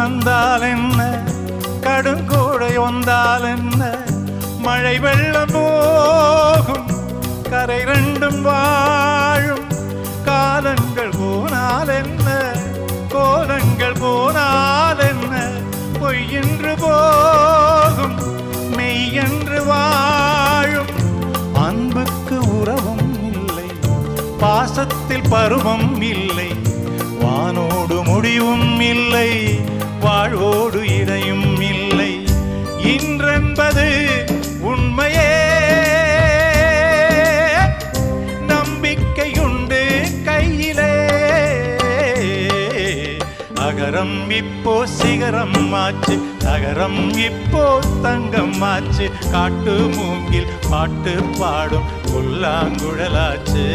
வந்தால் என்ன, கடுங்கோடை வந்தால் என்ன, மழை வெள்ளம் போகும் கரை ரெண்டும் வாழும். காலங்கள் போனால் என்ன, கோலங்கள் போனால் என்ன, பொய் என்று போகும் மெய் என்று வாழும். அன்புக்கு உறவும் இல்லை, பாசத்தில் பருவம் இல்லை, வானோடு முடிவும் இல்லை, வாழ்வோடு இடையும் இல்லை. இன்றென்பது உண்மையே, நம்பிக்கையுண்டு கையிலே. அகரம் இப்போ சிகரம் ஆச்சு, நகரம் இப்போ தங்கம் ஆச்சு, காட்டு மூங்கில் பாட்டு பாடும் புல்லாங்குழலாச்சு.